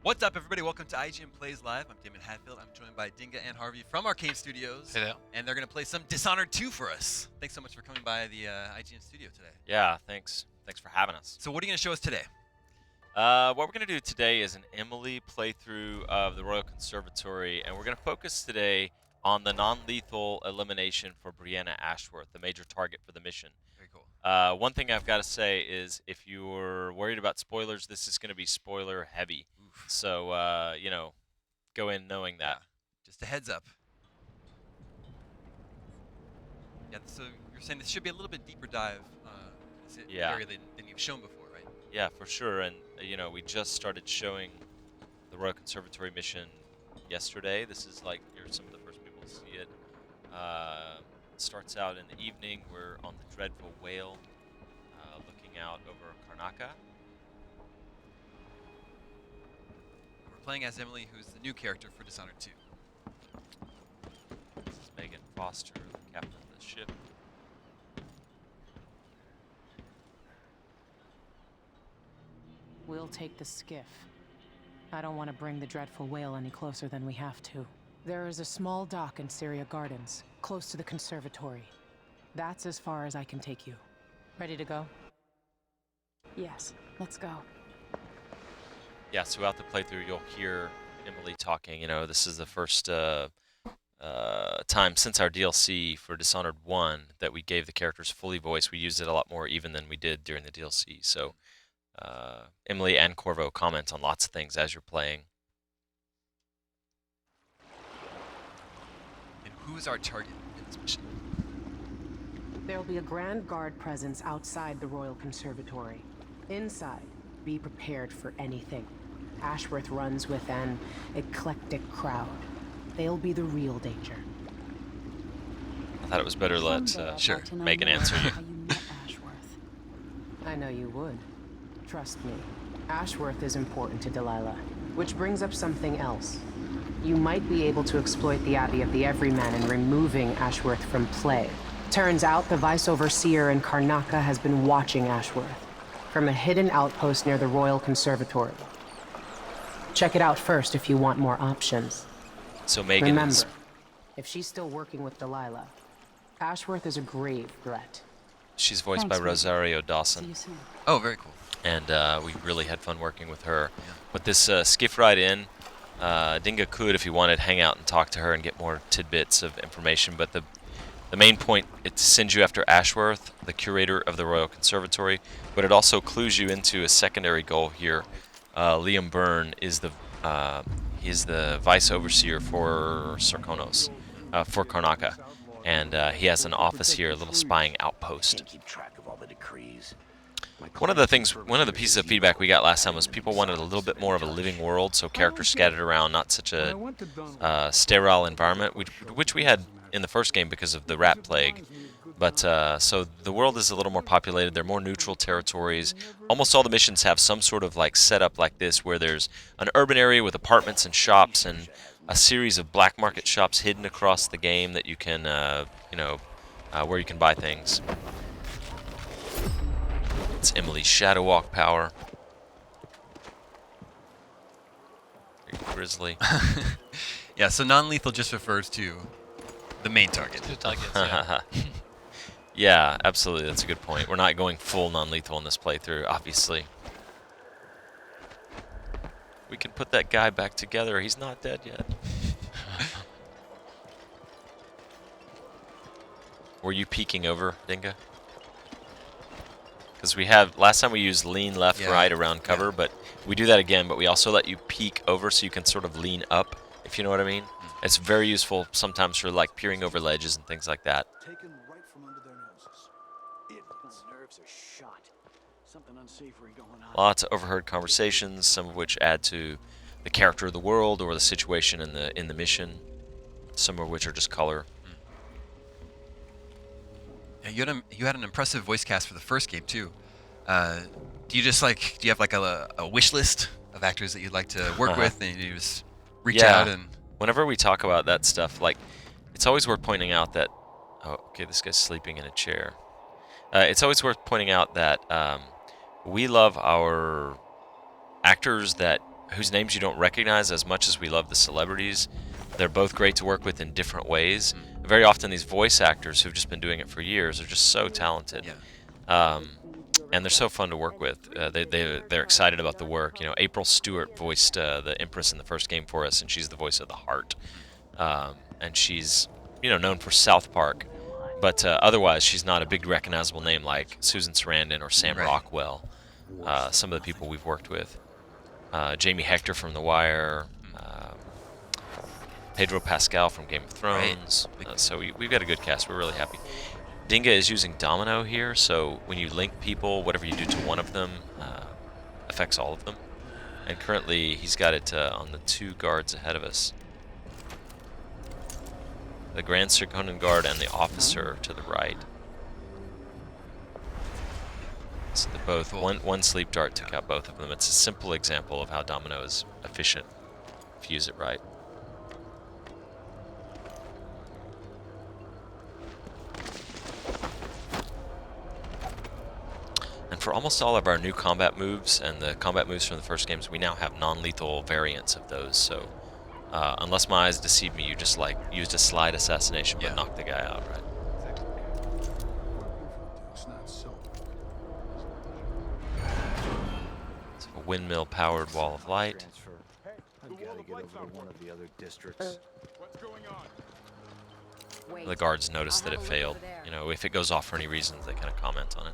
What's up, everybody? Welcome to IGN Plays Live. I'm Damon Hatfield. I'm joined by Dinga and Harvey from Arcane Studios. Hello. And they're going to play some Dishonored 2 for us. Thanks so much for coming by the IGN studio today. Yeah, thanks. Thanks for having us. So what are you going to show us today? What we're going to do today is an Emily playthrough of the Royal Conservatory, and we're going to focus today on the non-lethal elimination for Brianna Ashworth, the major target for the mission. Very cool. One thing I've got to say is if you're worried about spoilers, this is going to be spoiler heavy. Oof. So, you know, go in knowing that. Just a heads up. Yeah, so you're saying this should be a little bit deeper dive area than you've shown before, right? Yeah, for sure. And, you know, we just started showing the Royal Conservatory mission yesterday. This is like, you're some of the first people to see it. Starts out in the evening. We're on the Dreadful Whale, looking out over Karnaka. We're playing as Emily, who's the new character for Dishonored 2. This is Megan Foster, the captain of the ship. We'll take the skiff. I don't want to bring the Dreadful Whale any closer than we have to. There is a small dock in Syria Gardens, close to the conservatory. That's as far as I can take you. Ready to go? Yes, let's go. Yeah, so throughout the playthrough, you'll hear Emily talking. You know, this is the first time since our DLC for Dishonored 1 that we gave the characters fully voice. We used it a lot more even than we did during the DLC. So Emily and Corvo comment on lots of things as you're playing. And who's our target in this mission? There'll be a Grand Guard presence outside the Royal Conservatory. Inside, be prepared for anything. Ashworth runs with an eclectic crowd. They'll be the real danger. I thought it was better let Megan answer you. How you met Ashworth. I know you would. Trust me. Ashworth is important to Delilah. Which brings up something else. You might be able to exploit the Abbey of the Everyman in removing Ashworth from play. Turns out the Vice Overseer in Karnaka has been watching Ashworth from a hidden outpost near the Royal Conservatory. Check it out first if you want more options. So Megan Remember, is... if she's still working with Delilah, Ashworth is a grave threat. She's voiced Thanks, by Rosario Dawson. See you soon. Oh, very cool. And we really had fun working with her. Yeah. With this skiff ride in, Dinga could, if he wanted, hang out and talk to her and get more tidbits of information, but the main point, it sends you after Ashworth, the curator of the Royal Conservatory, but it also clues you into a secondary goal here. Liam Byrne is the vice overseer for Sarkonos, for Karnaka, and he has an office here, a little spying outpost. Keep track of all the decrees. One of the pieces of feedback we got last time was people wanted a little bit more of a living world, so characters scattered around, not such a sterile environment, which we had in the first game because of the rat plague. But so the world is a little more populated. There are more neutral territories. Almost all the missions have some sort of like setup like this, where there's an urban area with apartments and shops and a series of black market shops hidden across the game that you can, where you can buy things. It's Emily's Shadow Walk power. Very grizzly. Yeah, so non-lethal just refers to the main target. Two targets, yeah. Yeah, absolutely. That's a good point. We're not going full non-lethal in this playthrough, obviously. We can put that guy back together. He's not dead yet. Were you peeking over, Dinga? Because last time we used lean left, right around cover, but we do that again, but we also let you peek over so you can sort of lean up, if you know what I mean. It's very useful sometimes for like peering over ledges and things like that. Taken right from under their noses. Its nerves are shot. Something unsavory going on. Lots of overheard conversations, some of which add to the character of the world or the situation in the mission. Some of which are just color. Yeah, you had an impressive voice cast for the first game too. Do you have like a wish list of actors that you'd like to work with, and you just reach out and? Whenever we talk about that stuff, like, it's always worth pointing out that... Oh, okay, this guy's sleeping in a chair. It's always worth pointing out that we love our actors that whose names you don't recognize as much as we love the celebrities. They're both great to work with in different ways. Very often these voice actors who've just been doing it for years are just so talented. Yeah. And they're so fun to work with. They're excited about the work. You know, April Stewart voiced the Empress in the first game for us, and she's the voice of the Heart. And she's, you know, known for South Park, but otherwise she's not a big recognizable name like Susan Sarandon or Sam Right. Rockwell. Some of the people we've worked with. Jamie Hector from The Wire. Pedro Pascal from Game of Thrones. So we've got a good cast. We're really happy. Dinga is using Domino here, so when you link people, whatever you do to one of them affects all of them. And currently, he's got it on the 2 guards ahead of us. The Grand Serkonan guard and the officer to the right. So both one sleep dart took out both of them. It's a simple example of how Domino is efficient if you use it right. And for almost all of our new combat moves and the combat moves from the first games, we now have non-lethal variants of those. So unless my eyes deceive me, you just like used a slide assassination but knocked the guy out, right? It's a windmill-powered wall of light. The guards notice that it failed. You know, if it goes off for any reasons, they kind of comment on it.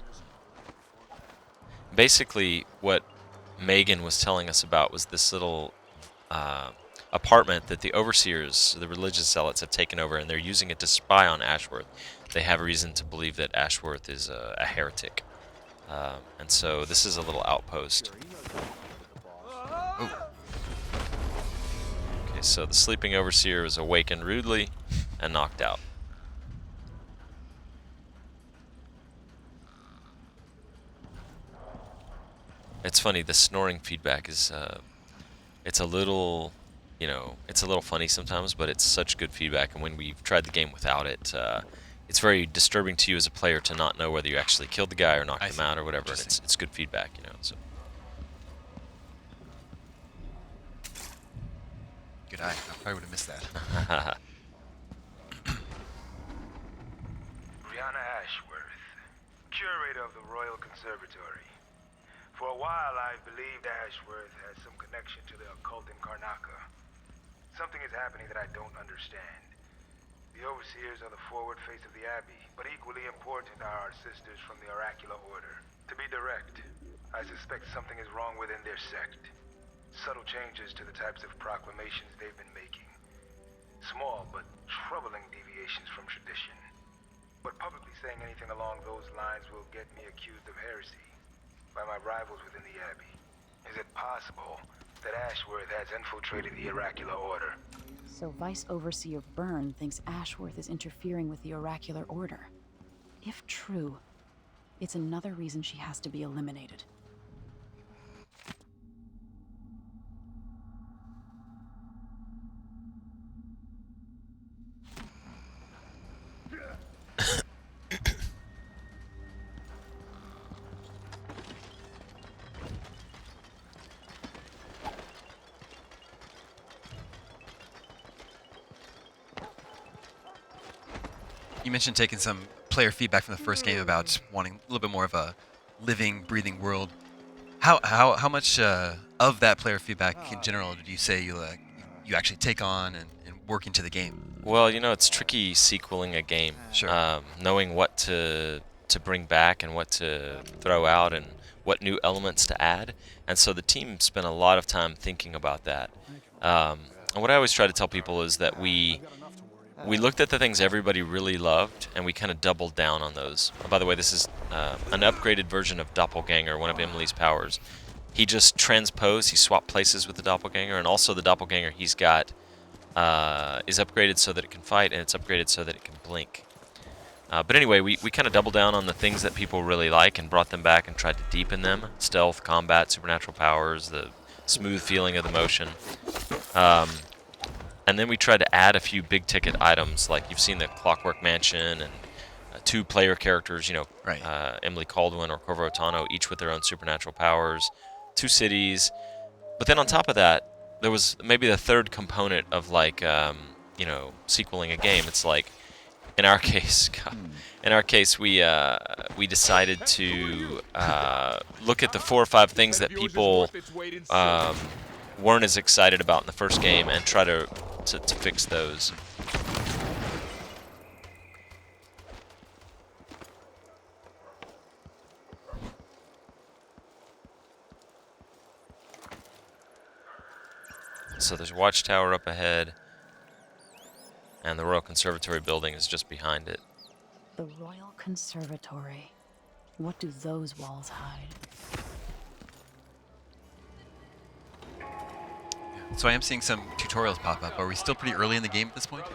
Basically, what Megan was telling us about was this little apartment that the overseers, the religious zealots, have taken over, and they're using it to spy on Ashworth. They have reason to believe that Ashworth is a heretic. And so this is a little outpost. Oh. Okay, so the sleeping overseer is awakened rudely and knocked out. It's funny, the snoring feedback is, it's a little, you know, it's a little funny sometimes, but it's such good feedback, and when we've tried the game without it, it's very disturbing to you as a player to not know whether you actually killed the guy or knocked him out or whatever, and it's good feedback, you know, so. Good eye. I probably would have missed that. Brianna Ashworth, curator of the Royal Conservatory. For a while, I believed Ashworth has some connection to the occult in Karnaca. Something is happening that I don't understand. The overseers are the forward face of the Abbey, but equally important are our sisters from the Oracular Order. To be direct, I suspect something is wrong within their sect. Subtle changes to the types of proclamations they've been making. Small but troubling deviations from tradition. But publicly saying anything along those lines will get me accused of heresy by my rivals within the Abbey. Is it possible that Ashworth has infiltrated the Oracular Order? So Vice Overseer Byrne thinks Ashworth is interfering with the Oracular Order. If true, it's another reason she has to be eliminated. You mentioned taking some player feedback from the first game about wanting a little bit more of a living, breathing world. How much of that player feedback in general did you say you actually take on and work into the game? Well, you know, it's tricky sequeling a game. Sure. Knowing what to bring back and what to throw out and what new elements to add. And so the team spent a lot of time thinking about that. And what I always try to tell people is that we looked at the things everybody really loved, and we kind of doubled down on those. Oh, by the way, this is an upgraded version of Doppelganger, one of Emily's powers. He just transposed, he swapped places with the Doppelganger, and also the Doppelganger he's got is upgraded so that it can fight, and it's upgraded so that it can blink. But anyway, we kind of doubled down on the things that people really like and brought them back and tried to deepen them. Stealth, combat, supernatural powers, the smooth feeling of the motion. And then we tried to add a few big-ticket items, like you've seen the Clockwork Mansion and 2 player characters, you know, Right. Emily Caldwin or Corvo, each with their own supernatural powers, 2 cities, But then on top of that, there was maybe the third component of like, you know, sequeling a game. It's like, in our case, we decided to look at the 4 or 5 things that people weren't as excited about in the first game and try to fix those. So there's a watchtower up ahead, and the Royal Conservatory building is just behind it. The Royal Conservatory. What do those walls hide? So I am seeing some tutorials pop up. Are we still pretty early in the game at this point?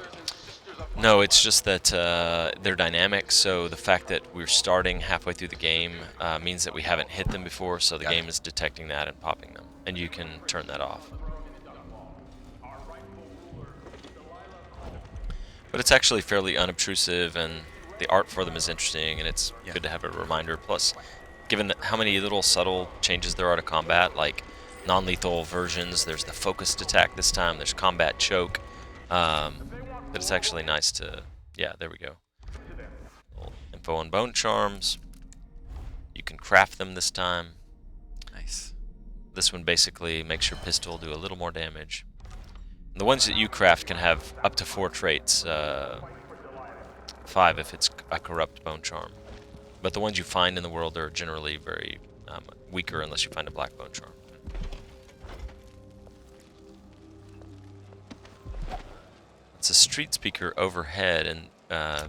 No, it's just that they're dynamic, so the fact that we're starting halfway through the game means that we haven't hit them before, so the game is detecting that and popping them. And you can turn that off. But it's actually fairly unobtrusive, and the art for them is interesting, and it's good to have a reminder. Plus, given how many little subtle changes there are to combat, like non-lethal versions, there's the focused attack this time, there's combat choke, but it's actually nice to, yeah, there we go. Little info on bone charms. You can craft them this time. Nice. This one basically makes your pistol do a little more damage. The ones that you craft can have up to 4 traits, 5 if it's a corrupt bone charm. But the ones you find in the world are generally very weaker unless you find a black bone charm. It's a street speaker overhead, and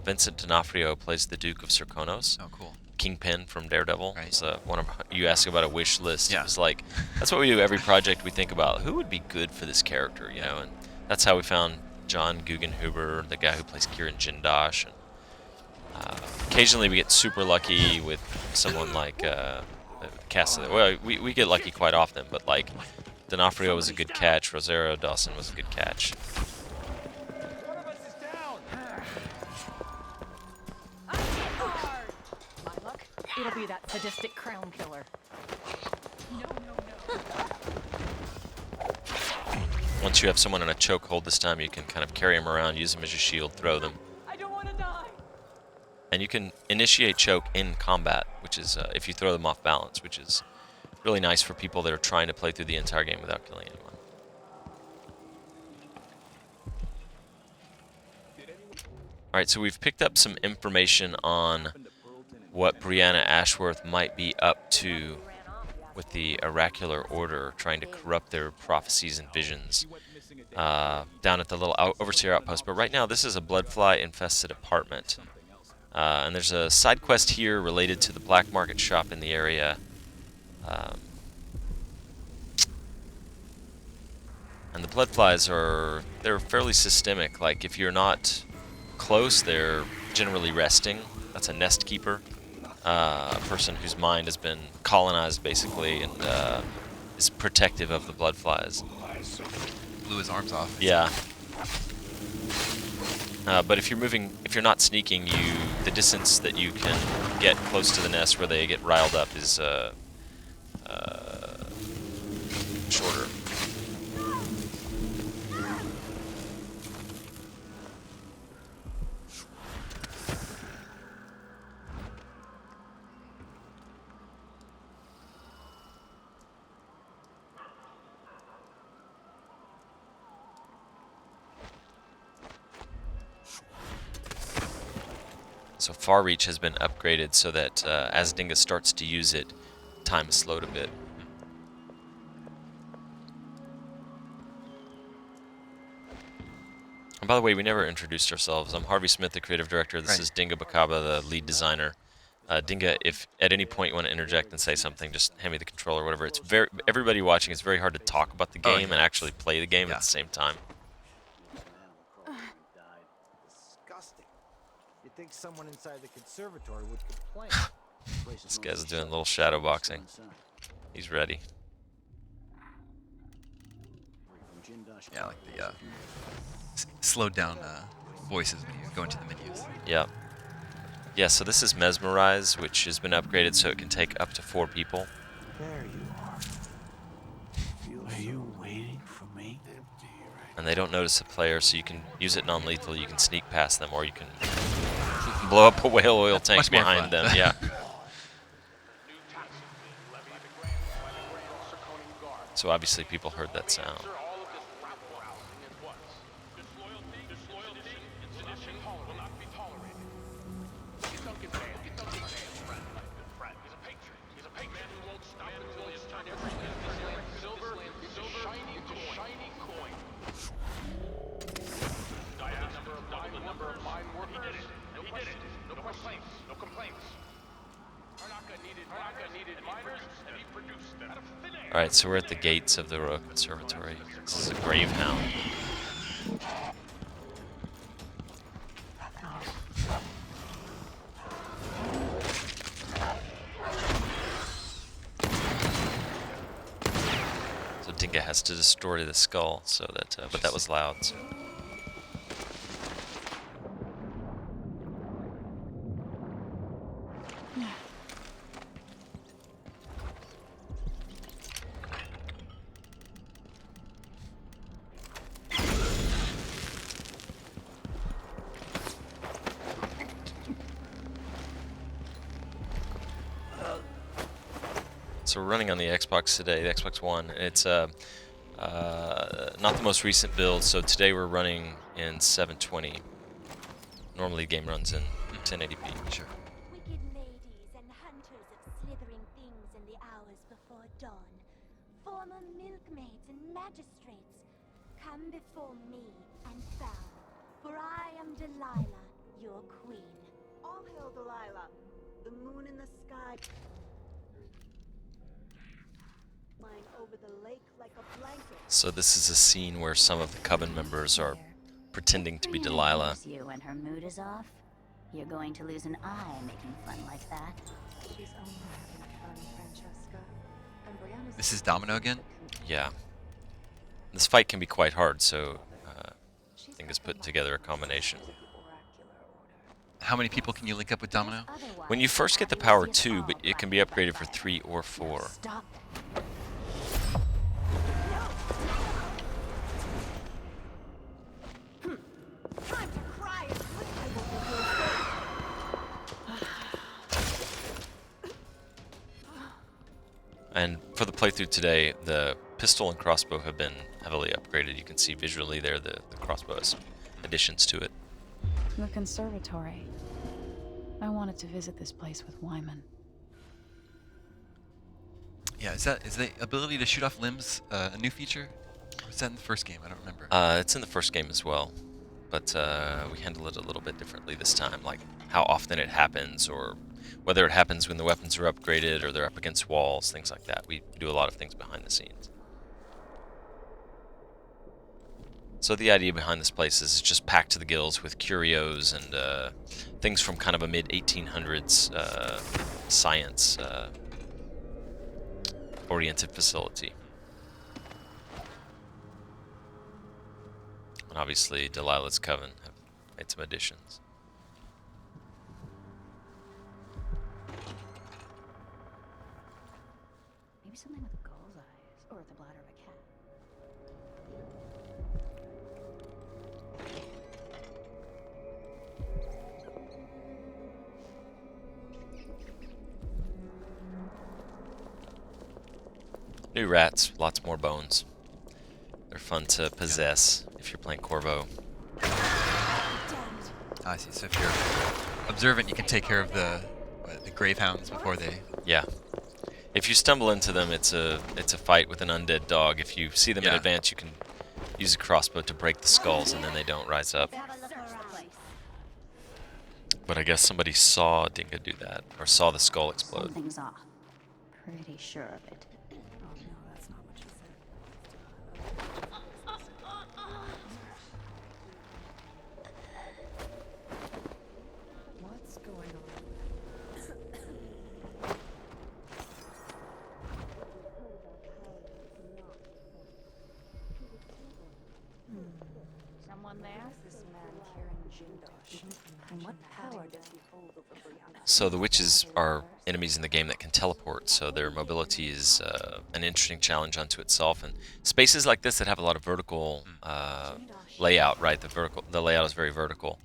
Vincent D'Onofrio plays the Duke of Serkonos. Oh, cool. Kingpin from Daredevil. Right. It's one of you ask about a wish list. Yeah. It's like that's what we do every project. We think about who would be good for this character, you know, and that's how we found John Guggenhuber, the guy who plays Kieran Jindosh. And occasionally we get super lucky with someone like cast. Well, we get lucky quite often, but like D'Onofrio was a good catch. Rosario Dawson was a good catch. It'll be that sadistic crown killer. Once you have someone in a chokehold this time, you can kind of carry them around, use them as your shield, throw them. I don't want to die. And you can initiate choke in combat, which is if you throw them off balance, which is really nice for people that are trying to play through the entire game without killing anyone. Alright, so we've picked up some information on what Brianna Ashworth might be up to with the Oracular Order, trying to corrupt their prophecies and visions down at the little Overseer Outpost. But right now, this is a bloodfly-infested apartment. And there's a side quest here related to the black market shop in the area. And the bloodflies they're fairly systemic. Like, if you're not close, they're generally resting. That's a nest keeper. A person whose mind has been colonized, basically, and is protective of the bloodflies. Blew his arms off. Yeah. But if you're not sneaking, the distance that you can get close to the nest where they get riled up is shorter. So Far Reach has been upgraded so that as Dinga starts to use it, time is slowed a bit. And by the way, we never introduced ourselves. I'm Harvey Smith, the creative director. This is Dinga Bakaba, the lead designer. Dinga, if at any point you want to interject and say something, just hand me the controller or whatever. It's everybody watching, it's very hard to talk about the game and actually play the game at the same time. Disgusting. You'd think someone inside the conservatory would complain. This guy's doing a little shadow boxing. He's ready. Yeah, like the slowed down voices when you go into the menus. Yeah. Yeah, so this is Mesmerize, which has been upgraded so it can take up to 4 people. There you are. Feels and they don't notice the player, so you can use it non-lethal. You can sneak past them, or you can blow up a whale oil tank much more behind fun. them. Yeah. So obviously people heard that sound. All right, so we're at the gates of the Royal Conservatory. This is a grave hound. So Dinga has to destroy the skull, so that, but that was loud. So. So we're running on the Xbox today, the Xbox One. It's not the most recent build, so today we're running in 720. Normally the game runs in 1080p. Sure. Wicked ladies and hunters of slithering things in the hours before dawn, former milkmaids and magistrates, come before me and bow, for I am Delilah, your queen. All hail Delilah, the moon in the sky, flying over the lake like a blanket. So this is a scene where some of the Coven members are pretending to be Delilah. You when her mood is off, you're going to lose an eye making fun like that. She's only having fun, Francesca. And Brianna's This is Domino again? Yeah. This fight can be quite hard, so I think it's put together a combination. How many people can you link up with Domino? When you first get the power 2, but it can be upgraded for 3 or 4. Stop. time to cry and quit. I will And for the playthrough today, the pistol and crossbow have been heavily upgraded. You can see visually there the crossbow has some additions to it. The conservatory. I wanted to visit this place with Wyman. Yeah, is the ability to shoot off limbs a new feature? Or is that in the first game? I don't remember. It's in the first game as well, but we handle it a little bit differently this time, like how often it happens, or whether it happens when the weapons are upgraded or they're up against walls, things like that. We do a lot of things behind the scenes. So the idea behind this place is it's just packed to the gills with curios and things from kind of a mid-1800s science oriented facility. And obviously Delilah's Coven have made some additions. Maybe something with gull's eyes, or the bladder of a cat. New rats, lots more bones. They're fun to possess if you're playing Corvo. I see. So if you're observant, you can take care of the gravehounds before they... Yeah. If you stumble into them, it's a fight with an undead dog. If you see them in Yeah. advance, you can use a crossbow to break the skulls, and then they don't rise up. Have a look around. But I guess somebody saw Dinga do that, or saw the skull explode. Something's off. Pretty sure of it. Oh no, that's not what she said. What's going on? Someone there? This man carrying And what power does he hold over Brianna? So the witches are enemies in the game that can teleport, so their mobility is an interesting challenge unto itself. And spaces like this that have a lot of vertical layout, right? The layout is very vertical.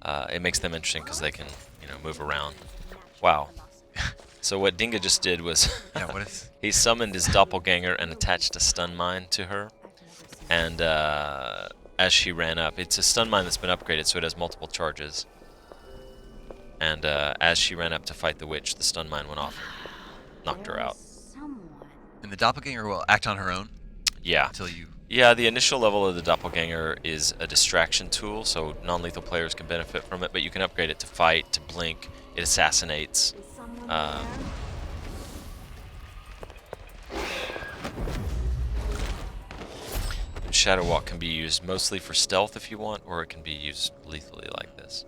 It makes them interesting because they can, move around. Wow. So what Dinga just did was Yeah, what is? he summoned his doppelganger and attached a stun mine to her. And as she ran up, it's a stun mine that's been upgraded, so it has multiple charges. And as she ran up to fight the witch, the stun mine went off and knocked her out. And the doppelganger will act on her own Yeah. until you. Yeah, the initial level of the doppelganger is a distraction tool, so non-lethal players can benefit from it, but you can upgrade it to fight, to blink, it assassinates. Shadow Walk can be used mostly for stealth if you want, or it can be used lethally like this.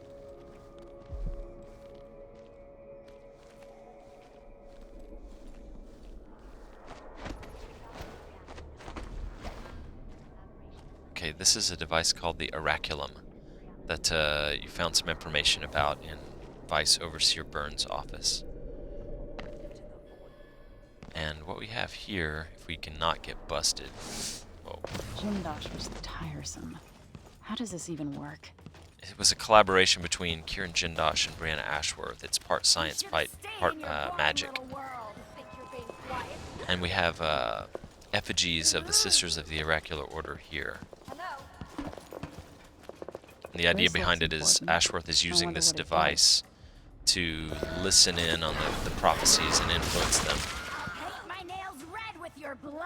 Okay, this is a device called the Oraculum that you found some information about in Vice Overseer Burns' office. And what we have here, if we cannot get busted... Whoa. Jindosh was tiresome. How does this even work? It was a collaboration between Kieran Jindosh and Brianna Ashworth. It's part science, part magic. And we have effigies of the Sisters of the Oracular Order here. And the idea behind it is Ashworth is using this device to listen in on the prophecies and influence them. Paint my nails red with your blood.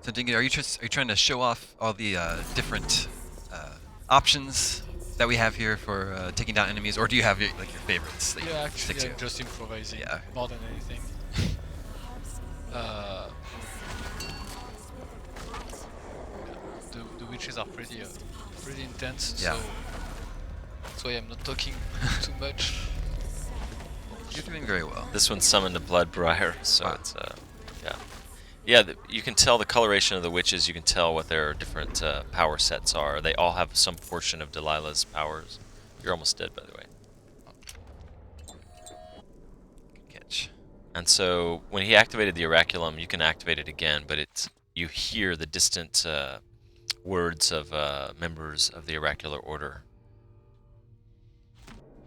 So Dinga, are you trying to show off all the different options that we have here for taking down enemies, or do you have your favorites? That you Yeah, stick actually, I'm to? just improvising Yeah. more than anything. The witches are pretty intense, Yeah. so that's why I'm not talking too much. You're doing very well. This one summoned a Bloodbriar, so Wow. it's yeah. Yeah, you can tell the coloration of the witches, you can tell what their different power sets are. They all have some portion of Delilah's powers. You're almost dead, by the way. Good catch. And so when he activated the Oraculum, you can activate it again, but you hear the distant words of members of the Oracular Order.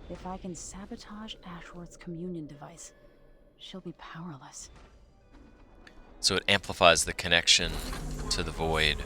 If I can sabotage Ashworth's communion device, she'll be powerless. So it amplifies the connection to the void.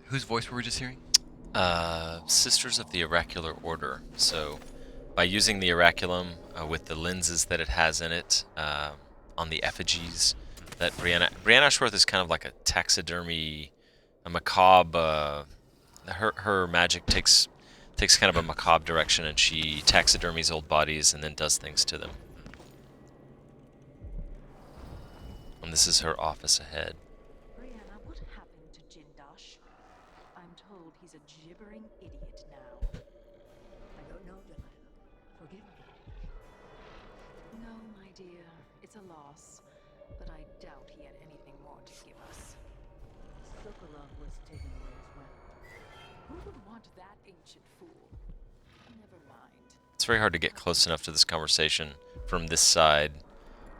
Whose voice were we just hearing? Sisters of the Oracular Order. So by using the Oraculum with the lenses that it has in it, on the effigies that Brianna Ashworth is kind of like a taxidermy, a macabre. Her magic takes kind of a macabre direction, and she taxidermies old bodies and then does things to them. And this is her office ahead. Brianna, what happened to Jindosh? I'm told he's a gibbering idiot now. I don't know, Delilah. Forgive me. No, my dear, it's a loss, but I doubt he had anything more to give us. Sokolov was taken away as well. Who would want that ancient fool? Never mind. It's very hard to get close enough to this conversation from this side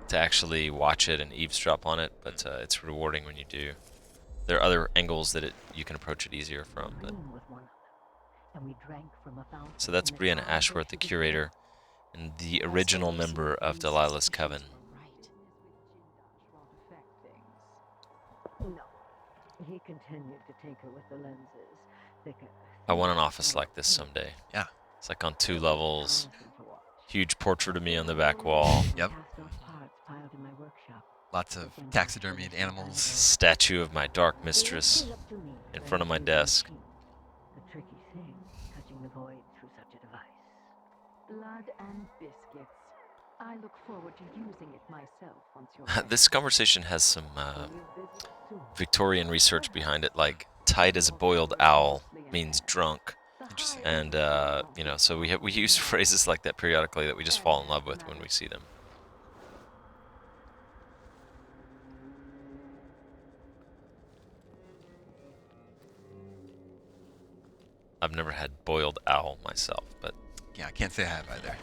to actually watch it and eavesdrop on it, but it's rewarding when you do. There are other angles that you can approach it easier from. But With one another. So that's Brianna Ashworth, the curator, and the original member of Delilah's coven. No, he continued to tinker with the lenses. I want an office like this someday. Yeah. It's like on 2 levels. Huge portrait of me on the back wall. Yep. Lots of taxidermied animals. Statue of my dark mistress in front of my desk. The tricky thing, touching the void through such a device. Blood and biscuits. I look forward to using it myself once you're This conversation has some Victorian research behind it, like tight as a boiled owl means drunk. Interesting. And, you know, so we use phrases like that periodically that we just fall in love with when we see them. I've never had boiled owl myself, but... Yeah, I can't say I have either.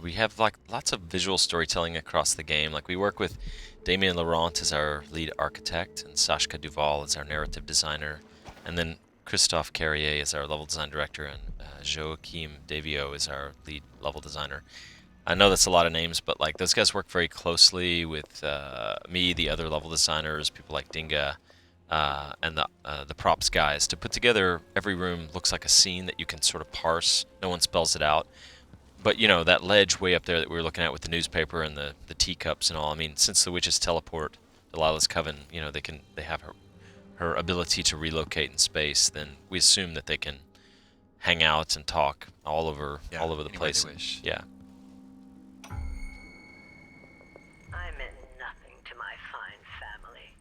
We have like lots of visual storytelling across the game. Like we work with Damien Laurent as our lead architect and Sashka Duval as our narrative designer, and then Christophe Carrier is our level design director, and Joachim Davio is our lead level designer. I know that's a lot of names, but like those guys work very closely with me, the other level designers, people like Dinga, and the props guys to put together. Every room looks like a scene that you can sort of parse. No one spells it out. But, you know, that ledge way up there that we were looking at with the newspaper and the teacups and all, I mean, since the witches teleport Delilah's coven, you know, they have her ability to relocate in space, then we assume that they can hang out and talk all over the place. They wish. Yeah. I meant nothing to my fine family,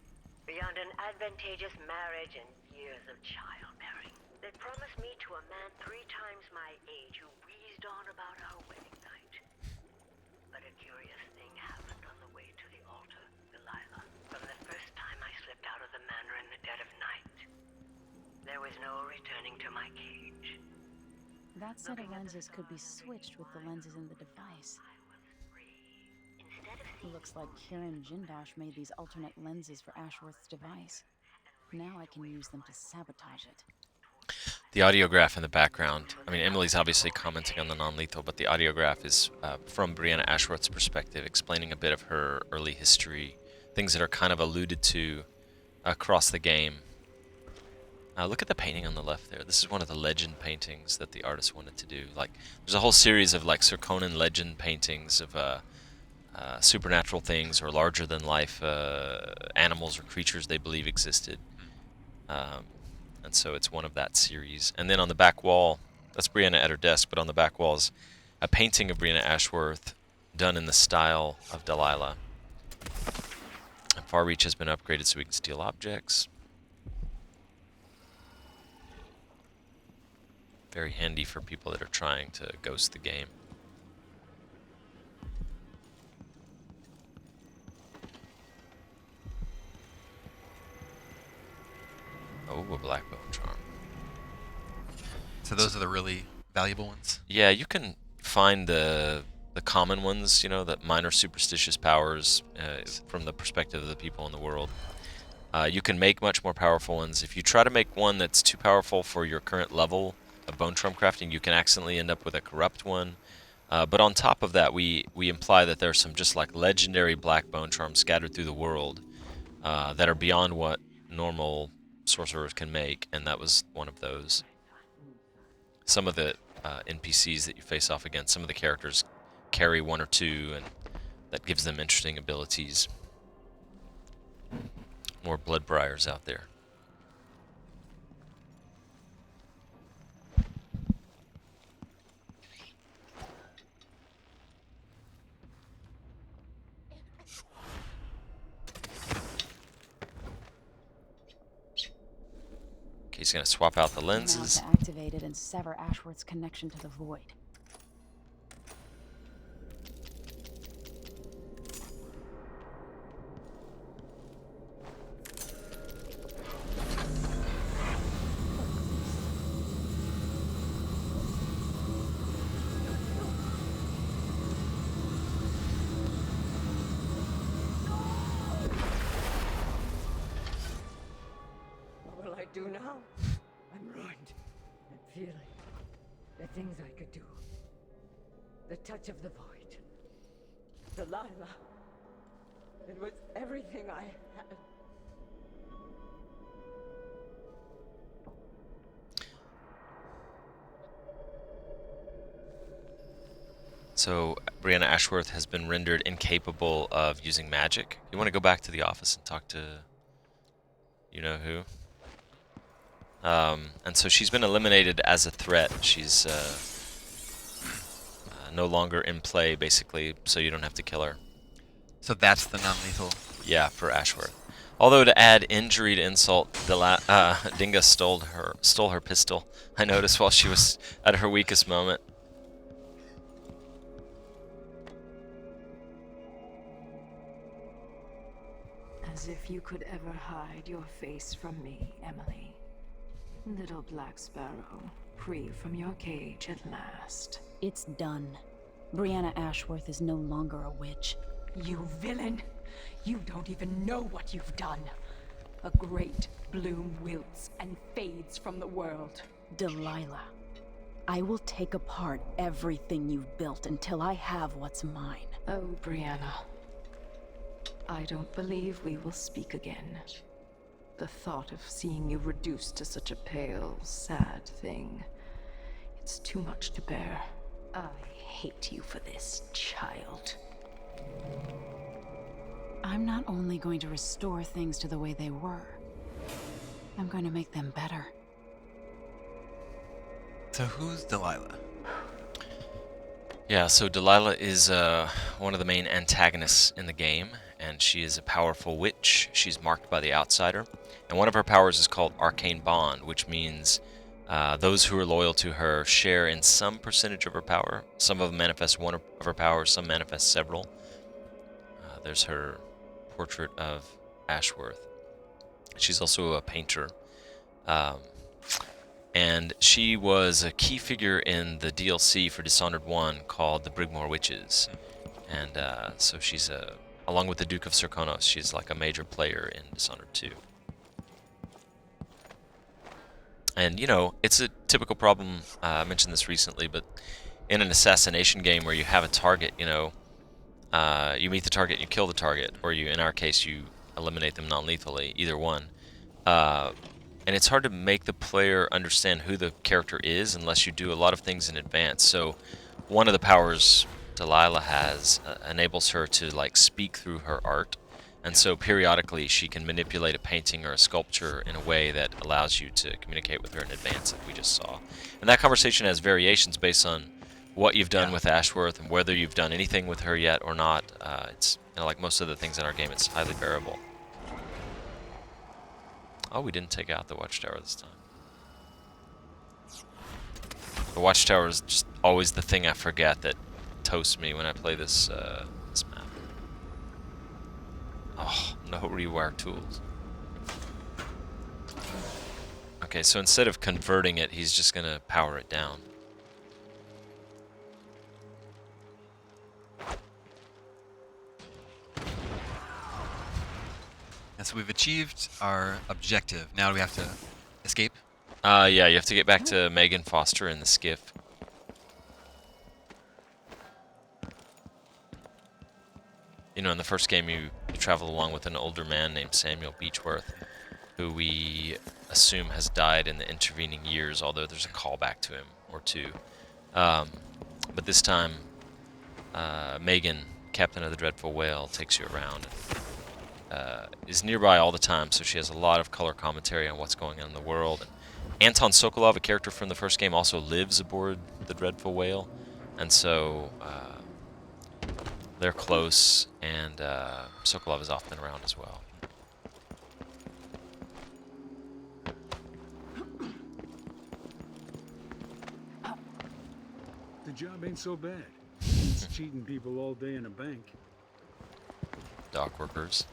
beyond an advantageous marriage and years of childbearing. They promised me to a man 3 times my age who wheezed on about our wedding night. But a curious thing happened on the way to the altar, Delilah. From the first time I slipped out of the manor in the dead of night, there was no returning to my cage. That set of lenses could be switched with the lenses in the device. Looks like Kiran Jindosh made these alternate lenses for Ashworth's device. Now I can use them to sabotage it. The audiograph in the background, I mean, Emily's obviously commenting on the non-lethal, but the audiograph is from Brianna Ashworth's perspective, explaining a bit of her early history, things that are kind of alluded to across the game. Look at the painting on the left there. This is one of the legend paintings that the artist wanted to do. Like, there's a whole series of like Sir Conan legend paintings of supernatural things or larger-than-life animals or creatures they believe existed. And so it's one of that series. And then on the back wall, that's Brianna at her desk, but on the back wall is a painting of Brianna Ashworth done in the style of Delilah. And Far Reach has been upgraded so we can steal objects. Very handy for people that are trying to ghost the game. Oh, a black bone charm. So those are the really valuable ones? Yeah, you can find the common ones, you know, the minor superstitious powers from the perspective of the people in the world. You can make much more powerful ones. If you try to make one that's too powerful for your current level of bone charm crafting, you can accidentally end up with a corrupt one. But on top of that, we imply that there's some just like legendary black bone charms scattered through the world that are beyond what normal sorcerers can make, and that was one of those. Some of the NPCs that you face off against, some of the characters carry 1 or 2, and that gives them interesting abilities. More Bloodbriars out there. Okay, he's gonna swap out the lenses. Now to activate it and sever Ashworth's connection to the void. do now? I'm ruined. And feeling the things I could do. The touch of the void. Delilah. It was everything I had. So Brianna Ashworth has been rendered incapable of using magic. You want to go back to the office and talk to you know who? And so she's been eliminated as a threat. She's no longer in play, basically, so you don't have to kill her. So that's the non-lethal. Yeah, for Ashworth. Although to add injury to insult, Dinga stole her pistol. I noticed while she was at her weakest moment. As if you could ever hide your face from me, Emily. Little Black Sparrow, free from your cage at last. It's done. Brianna Ashworth is no longer a witch. You villain! You don't even know what you've done. A great bloom wilts and fades from the world. Delilah, I will take apart everything you've built until I have what's mine. Oh, Brianna. I don't believe we will speak again. The thought of seeing you reduced to such a pale, sad thing. It's too much to bear. I hate you for this, child. I'm not only going to restore things to the way they were, I'm going to make them better. So who's Delilah? Yeah, so Delilah is one of the main antagonists in the game, and she is a powerful witch. She's marked by the Outsider, and one of her powers is called Arcane Bond, which means those who are loyal to her share in some percentage of her power. Some of them manifest one of her powers, some manifest several. There's her portrait of Ashworth. She's also a painter. And she was a key figure in the DLC for Dishonored 1 called the Brigmore Witches. And so she's, along with the Duke of Serkonos, she's like a major player in Dishonored 2. And, you know, it's a typical problem, I mentioned this recently, but in an assassination game where you have a target, you know, you meet the target, you kill the target, or you, in our case, you eliminate them non-lethally, either one. And it's hard to make the player understand who the character is unless you do a lot of things in advance. So one of the powers Delilah has enables her to like speak through her art. And so periodically she can manipulate a painting or a sculpture in a way that allows you to communicate with her in advance, like we just saw. And that conversation has variations based on what you've done with Ashworth and whether you've done anything with her yet or not. It's, you know, like most of the things in our game, it's highly variable. Oh, we didn't take out the watchtower this time. The watchtower is just always the thing I forget that toasts me when I play this this map. Oh, no rewire tools. Okay, so instead of converting it, he's just gonna power it down. And so we've achieved our objective. Now do we have to escape? Yeah, you have to get back to Megan Foster in the skiff. You know, in the first game, you travel along with an older man named Samuel Beechworth, who we assume has died in the intervening years, although there's a callback to him or two. But this time, Megan, Captain of the Dreadful Whale, takes you around. Is nearby all the time, so she has a lot of color commentary on what's going on in the world. And Anton Sokolov, a character from the first game, also lives aboard the Dreadful Whale, and so they're close, and Sokolov is often around as well. The job ain't so bad. It's cheating people all day in a bank. Dock workers.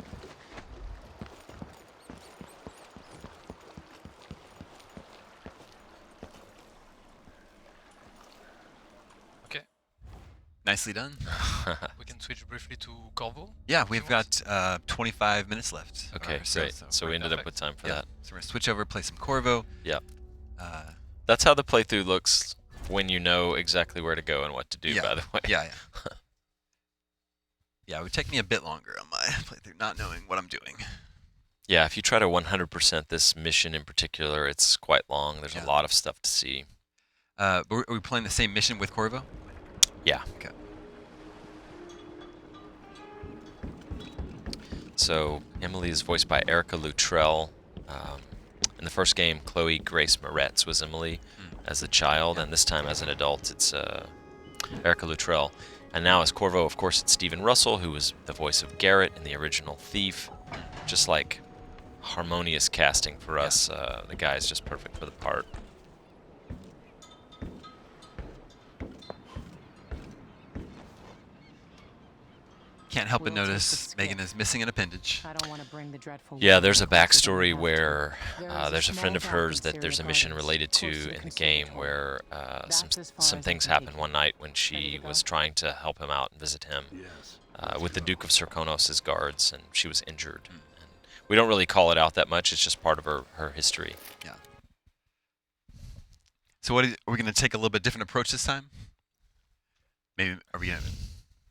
Okay. Nicely done. We can switch briefly to Corvo? Yeah, we've got 25 minutes left. Okay, or so, great. So we we're ended up perfect. with time for Yeah. that. So we're gonna switch over, play some Corvo. Yep. Uh, That's how the playthrough looks when you know exactly where to go and what to do, yeah, by the way. Yeah, yeah. Yeah, it would take me a bit longer on my playthrough, not knowing what I'm doing. Yeah, if you try to 100% this mission in particular, it's quite long. There's a lot of stuff to see. But are we playing the same mission with Corvo? Yeah. Okay. So Emily is voiced by Erica Luttrell. In the first game, Chloe Grace Moretz was Emily as a child, and this time as an adult, it's Erica Luttrell. And now as Corvo, of course, it's Stephen Russell, who was the voice of Garrett in the original Thief. Just like harmonious casting for us. The guy is just perfect for the part. Can't help but notice Megan is missing an appendage. I don't want to bring the dreadful Yeah, there's a backstory where there's a friend of hers that there's a mission related to in the game where some things happened one night when she was trying to help him out and visit him with the Duke of Serkonos' guards, and she was injured. And we don't really call it out that much. It's just part of her history. Yeah. So are we going to take a little bit different approach this time? Maybe are we going to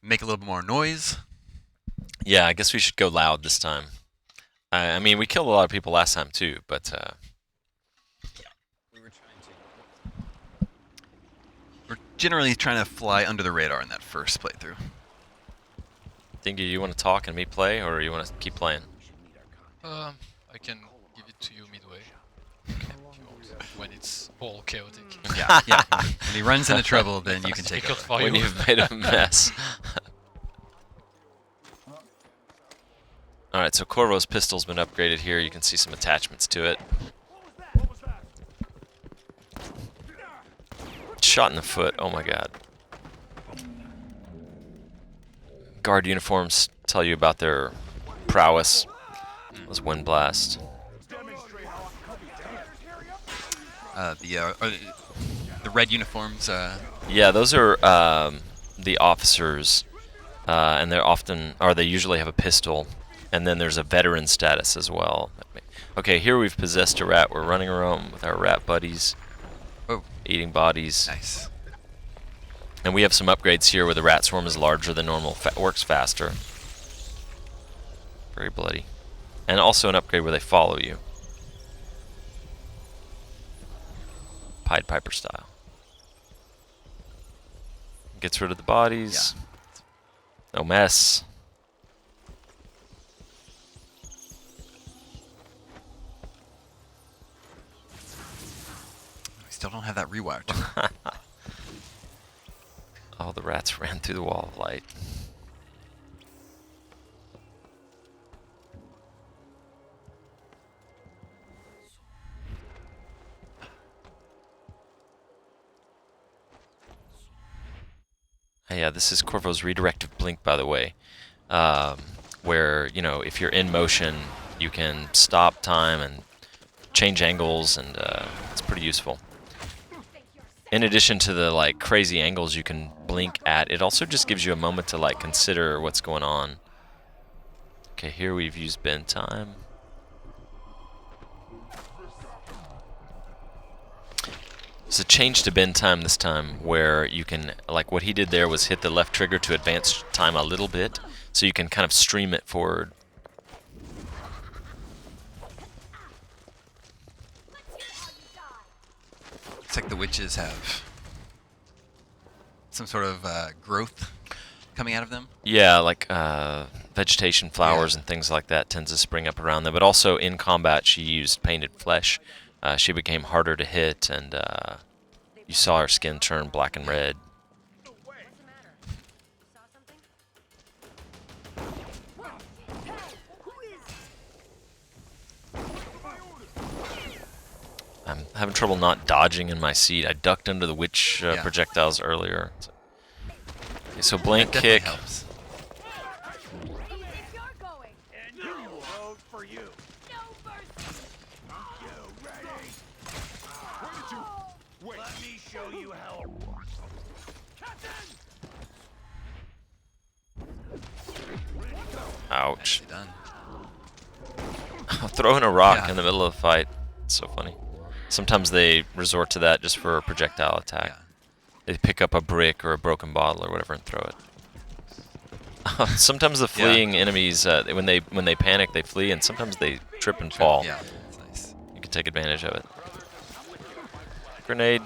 make a little bit more noise? Yeah, I guess we should go loud this time. I mean, we killed a lot of people last time too, but we're generally trying to fly under the radar in that first playthrough. Dinga, you want to talk and me play, or you want to keep playing? I can give it to you midway. If you want, when it's all chaotic. Yeah, yeah. When he runs into trouble, then you can take it. When you've made a mess. Alright, so Corvo's pistol's been upgraded here. You can see some attachments to it. Shot in the foot. Oh my god. Guard uniforms tell you about their prowess. Was Wind Blast. The red uniforms. Yeah, those are the officers, and they usually have a pistol. And then there's a veteran status as well. Okay, here we've possessed a rat. We're running around with our rat buddies, eating bodies. Nice. And we have some upgrades here where the rat swarm is larger than normal, works faster. Very bloody. And also an upgrade where they follow you. Pied Piper style. Gets rid of the bodies. Yeah. No mess. Still don't have that rewired. Oh, the rats ran through the wall of light. Yeah, this is Corvo's redirective blink, by the way, where, you know, if you're in motion, you can stop time and change angles, and it's pretty useful. In addition to the like crazy angles you can blink at, it also just gives you a moment to like consider what's going on. Okay, here we've used bend time. There's a change to bend time this time where you can, like what he did there was hit the left trigger to advance time a little bit, so you can kind of stream it forward. It's like the witches have some sort of growth coming out of them. Yeah, like vegetation, flowers, and things like that tends to spring up around them. But also in combat, she used painted flesh. She became harder to hit, and you saw her skin turn black and red. I'm having trouble not dodging in my seat. I ducked under the witch projectiles earlier. Okay, so blank kick. Helps. Ouch. Nicely done. Throwing a rock Yeah. in the middle of the fight. It's so funny. Sometimes they resort to that just for a projectile attack. Yeah. They pick up a brick or a broken bottle or whatever and throw it. Sometimes the fleeing enemies, when they panic, they flee, and sometimes they trip and fall. Yeah, that's nice. You can take advantage of it. Grenade.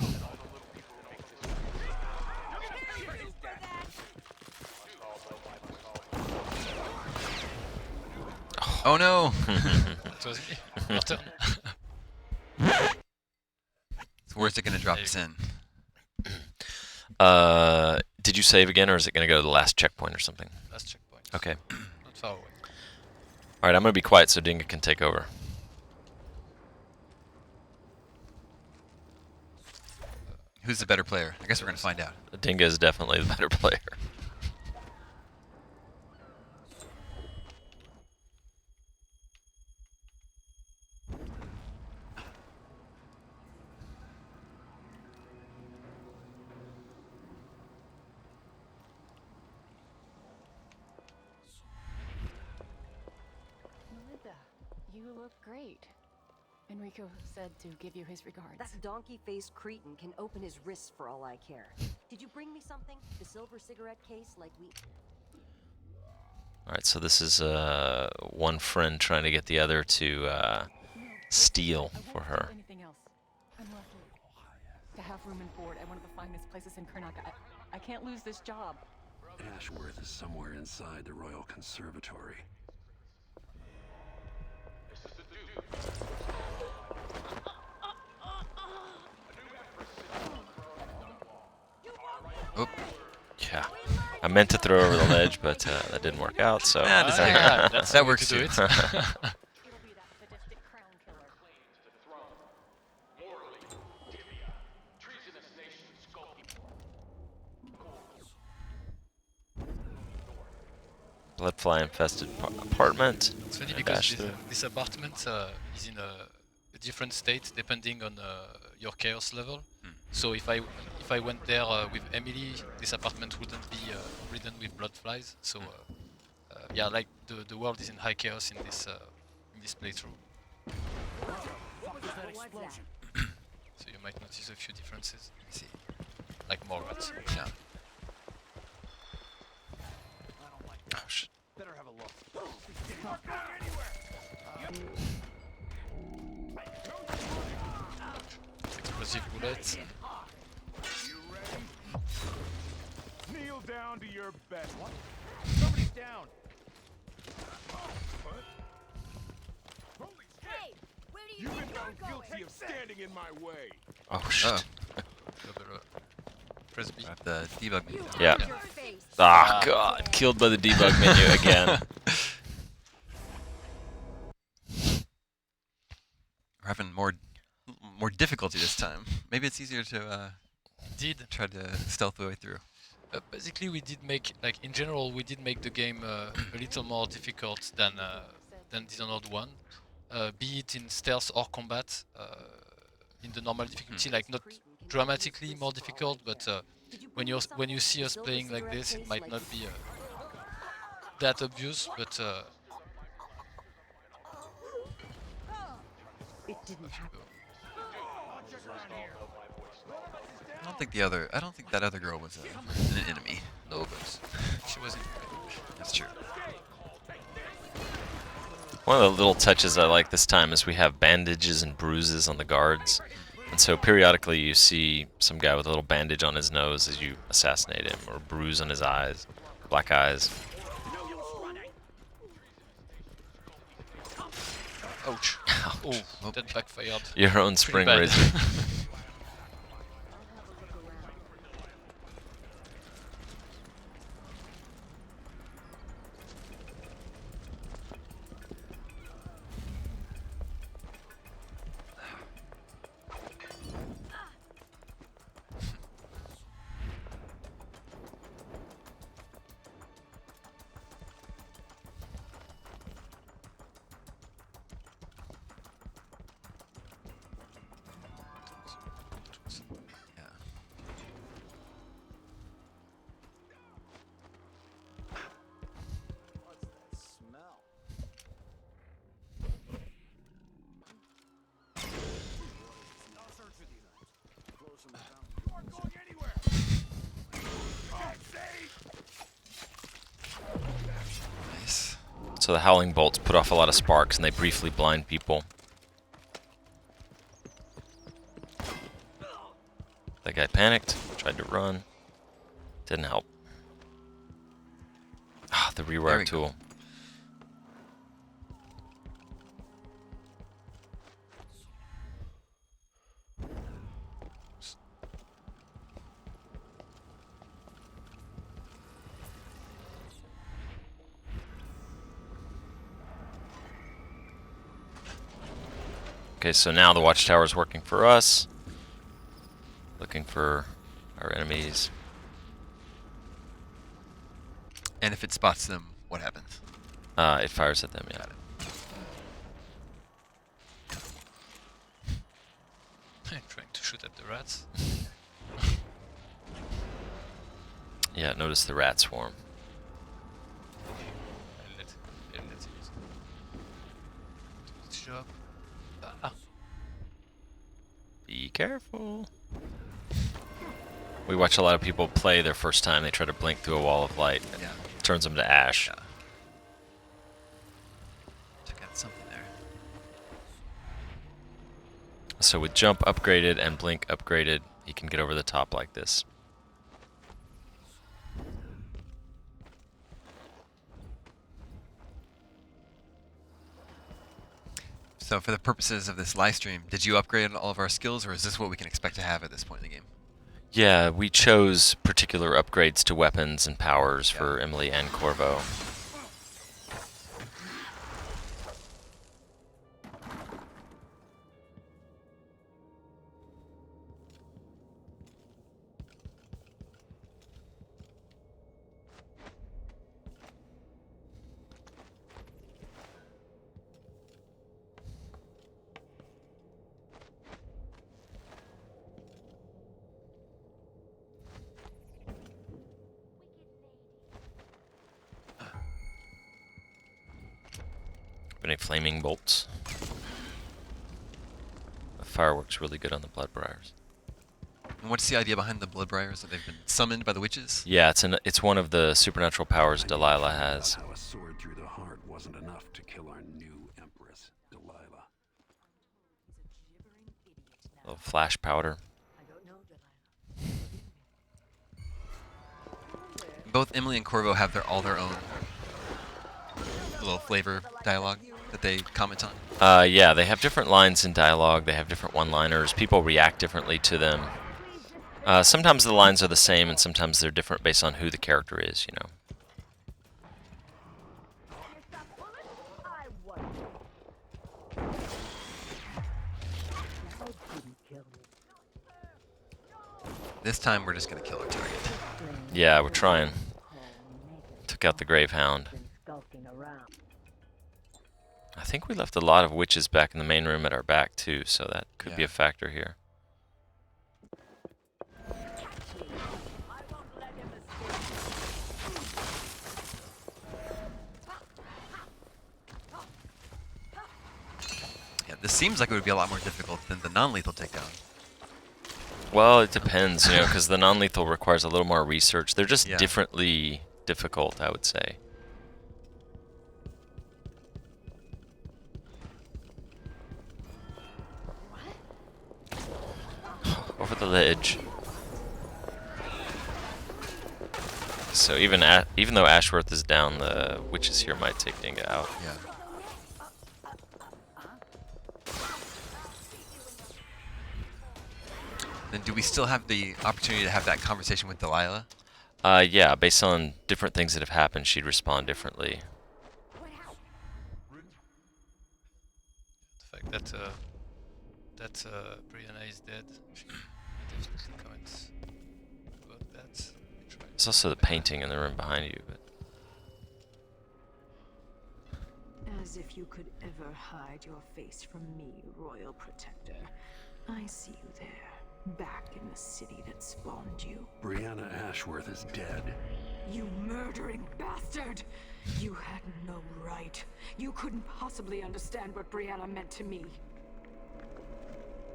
Oh no! It was me. Your turn. So where's it gonna drop us in? Did you save again, or is it going to go to the last checkpoint or something? Last checkpoint. Okay. Not far away. All right, I'm going to be quiet so Dinga can take over. Who's the better player? I guess we're gonna find out. Dinga is definitely the better player. Melinda, you look great. Enrico said to give you his regards. That donkey-faced cretin can open his wrists for all I care. Did you bring me something? The silver cigarette case like we... All right, so this is one friend trying to get the other to steal for her. Anything else? I'm lucky to have room and board at one of the finest places in Karnaca. I can't lose this job. Ashworth is somewhere inside the Royal Conservatory. Oop. Yeah. I meant to throw over the ledge, but that didn't work out, so... That works too. Bloodfly infested apartment. It's funny because this apartment is in a different state depending on your chaos level. So if I went there with Emily, this apartment wouldn't be ridden with bloodflies. So yeah, like the world is in high chaos in this playthrough. So you might notice a few differences. Let's see. Like more rats. Yeah. Oh, shit. Better have a look. Explosive bullets. Kneel down to your bed. What? Somebody's down. Hey, where do you You've think been you're found going? guilty of standing in my way. Oh, shit. Press B. The debug menu. Yeah. Ah, God. Killed by the debug menu again. We're having more difficulty this time. Maybe it's easier to try to stealth the way through. Basically, we did make, like in general, we did make the game a little more difficult than Dishonored 1, be it in stealth or combat. In the normal difficulty, like not dramatically more difficult, but when you see us playing like this, it might not be that obvious, but It didn't happen. I don't think that other girl was an enemy. no, but she wasn't. That's true. One of the little touches I like this time is we have bandages and bruises on the guards. And so periodically you see some guy with a little bandage on his nose as you assassinate him, or a bruise on his eyes, black eyes. Ouch. Oh, that backfired. Your own Pretty spring bad. razor. So the howling bolts put off a lot of sparks and they briefly blind people. That guy panicked, tried to run. Didn't help. Ah, the rewire tool. Okay, so now the watchtower is working for us. Looking for our enemies. And if it spots them, what happens? It fires at them, yeah. Got it. Trying to shoot at the rats. Yeah, notice the rat swarm. Let's job. Ah. Be careful. We watch a lot of people play their first time. They try to blink through a wall of light. And turns them to ash. Yeah. Took out something there. So with jump upgraded and blink upgraded, he can get over the top like this. So for the purposes of this live stream, did you upgrade all of our skills, or is this what we can expect to have at this point in the game? Yeah, we chose particular upgrades to weapons and powers for Emily and Corvo. Any flaming bolts? The fireworks really good on the Bloodbriars. And what's the idea behind the Bloodbriars? That they've been summoned by the witches? Yeah, it's one of the supernatural powers Delilah has. How a sword through the heart wasn't enough to kill our new empress, Delilah. A little flash powder. Both Emily and Corvo have all their own little flavor dialogue that they comment on. Yeah, they have different lines in dialogue. They have different one-liners. People react differently to them. Sometimes the lines are the same, and sometimes they're different based on who the character is, you know. This time we're just going to kill our target. Yeah, we're trying. Took out the Grave Hound. I think we left a lot of witches back in the main room at our back too, so that could be a factor here. Yeah, this seems like it would be a lot more difficult than the non-lethal takedown. Well, it depends, you know, because the non-lethal requires a little more research. They're just differently difficult, I would say. Over the ledge. So even though Ashworth is down, the witches here might take Dinga out. Yeah. Then do we still have the opportunity to have that conversation with Delilah? Yeah, based on different things that have happened, she'd respond differently. The fact that Brianna is dead, she definitely comments about that. There's also the painting in the room behind you. But As if you could ever hide your face from me, Royal Protector. I see you there, back in the city that spawned you. Brianna Ashworth is dead. You murdering bastard! You had no right. You couldn't possibly understand what Brianna meant to me.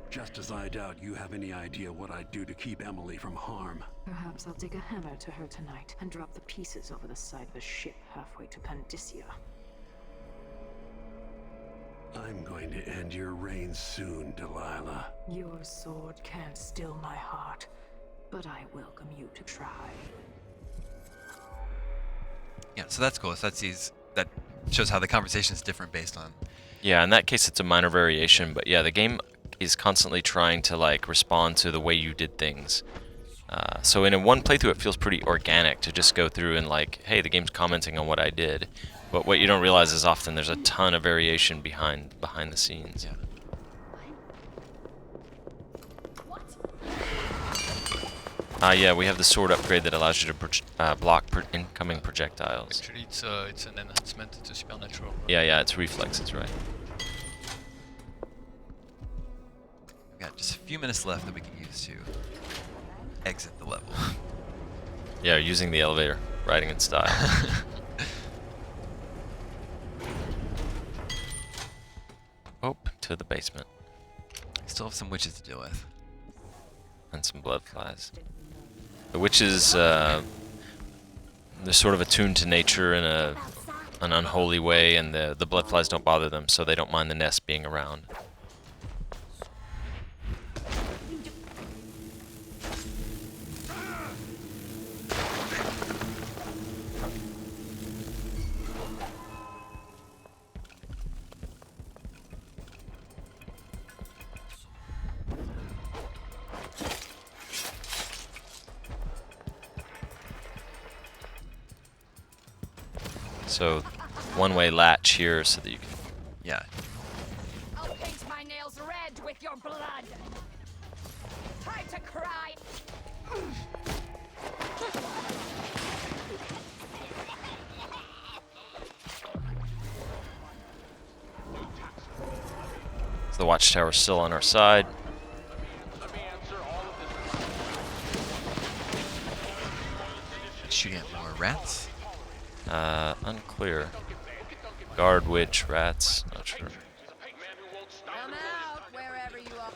Just as I doubt you have any idea what I'd do to keep Emily from harm. Perhaps I'll take a hammer to her tonight and drop the pieces over the side of a ship halfway to Pandysia. I'm going to end your reign soon, Delilah. Your sword can't still my heart, but I welcome you to try. Yeah, so that's cool. So that shows how the conversation is different based on. Yeah, in that case, it's a minor variation, but yeah, the game is constantly trying to like respond to the way you did things. So in a one playthrough, it feels pretty organic to just go through and like, hey, the game's commenting on what I did. But what you don't realize is often there's a ton of variation behind the scenes. What? Yeah, we have the sword upgrade that allows you to block incoming projectiles. Actually, it's an enhancement. It's a supernatural. Yeah, it's reflexes, right? We've got just a few minutes left that we can use to exit the level. Yeah, using the elevator, riding in style. Oh, to the basement. Still have some witches to deal with. And some blood flies. The witches, they're sort of attuned to nature in an unholy way, and the blood flies don't bother them, so they don't mind the nest being around. So, one-way latch here so that you can... Yeah. I'll paint my nails red with your blood. Time to cry. So the watchtower's still on our side. Shooting at more rats? Unclear. Guard witch, rats, not sure. I'm out wherever you are.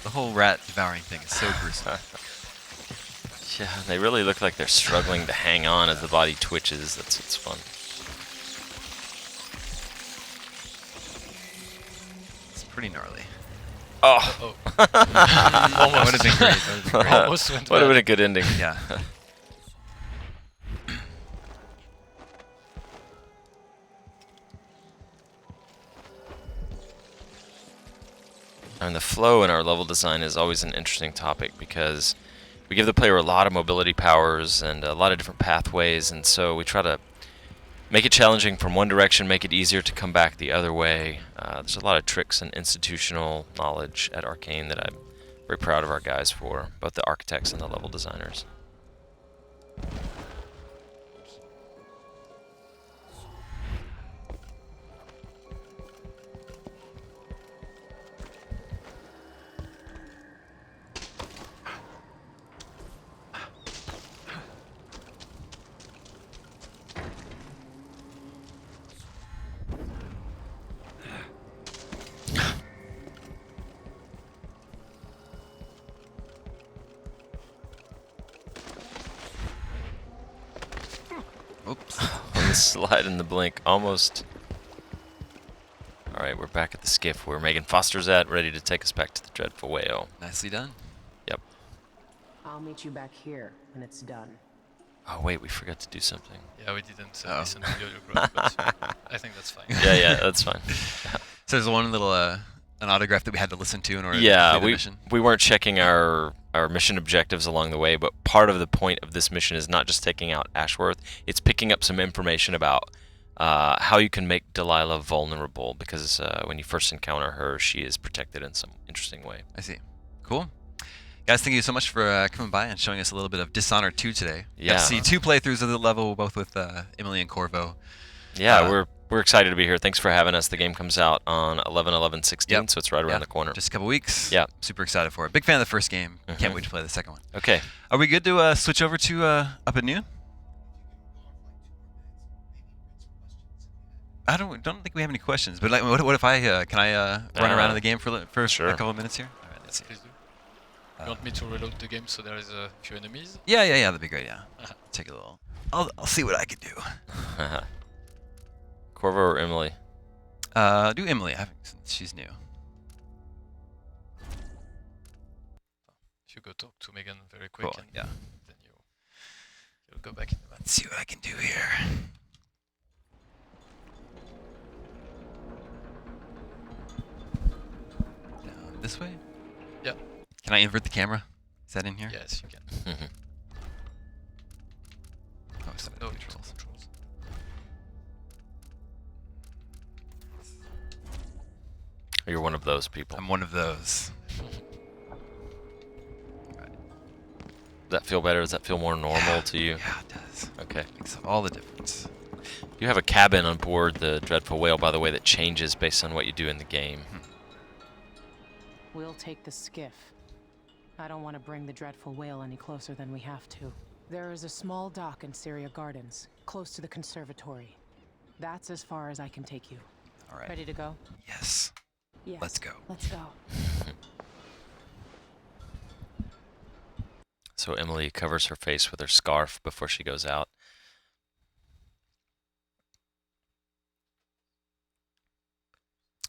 The whole rat devouring thing is so gruesome. Yeah, they really look like they're struggling to hang on as the body twitches. That's what's fun. It's pretty gnarly. Oh! That would have been great. Almost went would have bad. been a good ending. Yeah. And the flow in our level design is always an interesting topic because we give the player a lot of mobility powers and a lot of different pathways, and so we try to make it challenging from one direction, make it easier to come back the other way. There's a lot of tricks and institutional knowledge at Arcane that I'm very proud of our guys for, both the architects and the level designers. Oops. On the slide and the blink, almost. Alright, we're back at the skiff where Megan Foster's at, ready to take us back to the Dreadful Whale. Nicely done. Yep. I'll meet you back here when it's done. Oh wait, we forgot to do something. Yeah, we didn't listen to the audio graph, but I think that's fine. Yeah, that's fine. So there's one little an autograph that we had to listen to in order to Yeah, complete the mission. we weren't checking our mission objectives along the way, but part of the point of this mission is not just taking out Ashworth, it's picking up some information about how you can make Delilah vulnerable, because when you first encounter her, she is protected in some interesting way. I see. Cool. Guys, thank you so much for coming by and showing us a little bit of Dishonored 2 today. Yeah. Got to see 2 playthroughs of the level, both with Emily and Corvo. Yeah, we're excited to be here. Thanks for having us. The game comes out on 11/11/16, Yep. so it's right around the corner. Just a couple weeks. Yeah. Super excited for it. Big fan of the first game. Can't wait to play the second one. Okay. Are we good to switch over to Up at Noon? I don't think we have any questions. But like, what if I can I run around in the game for a couple of minutes here? All right, let's see. Please do. You want me to reload the game so there is a few enemies? Yeah, that'd be great. Yeah, take a little. I'll see what I can do. Corvo or Emily? Do Emily. Since she's new. If you go talk to Megan very quick, Cool, and yeah. then you'll go back in the Let's see what I can do here. Down this way? Yeah. Can I invert the camera? Is that in here? Yes, you can. Oh, it's not controls. You're one of those people. I'm one of those. Does that feel better? Does that feel more normal to you? Yeah, it does. Okay. Makes all the difference. You have a cabin on board the Dreadful Whale, by the way, that changes based on what you do in the game. We'll take the skiff. I don't want to bring the Dreadful Whale any closer than we have to. There is a small dock in Syria Gardens, close to the conservatory. That's as far as I can take you. All right. Ready to go? Yes. Yes. Let's go. Let's go. So Emily covers her face with her scarf before she goes out.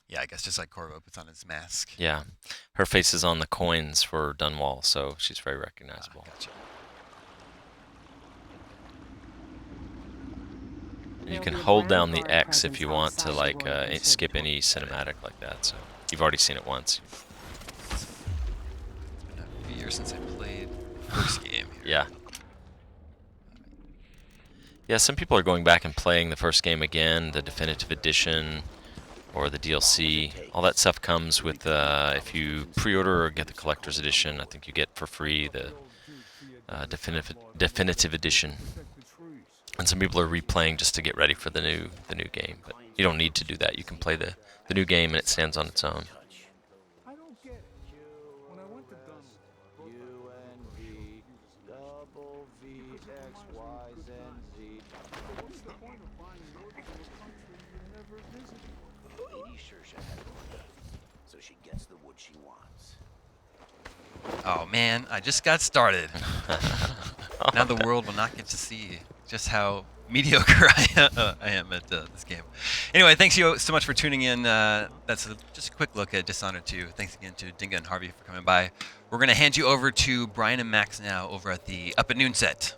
Yeah, I guess just like Corvo puts on his mask. Yeah. Her face is on the coins for Dunwall, so she's very recognizable. Gotcha. You can hold down the X if you want to like skip any cinematic like that. So you've already seen it once. It's been a few years since I played the first game here. Yeah. Yeah, some people are going back and playing the first game again, the definitive edition or the DLC. All that stuff comes with if you pre-order or get the collector's edition. I think you get for free the definitive edition. And some people are replaying just to get ready for the new game. But you don't need to do that. You can play the new game and it stands on its own. I don't get it. When I went to UNV double VXYZ. What's the point of buying an order from a country you never visited? Lady Saoirse had an order, so she gets the wood she wants. Oh man, I just got started. Now the world will not get to see just how mediocre I am at this game. Anyway, thanks you so much for tuning in. That's just a quick look at Dishonored 2. Thanks again to Dinga and Harvey for coming by. We're going to hand you over to Brian and Max now over at the Up at Noon set.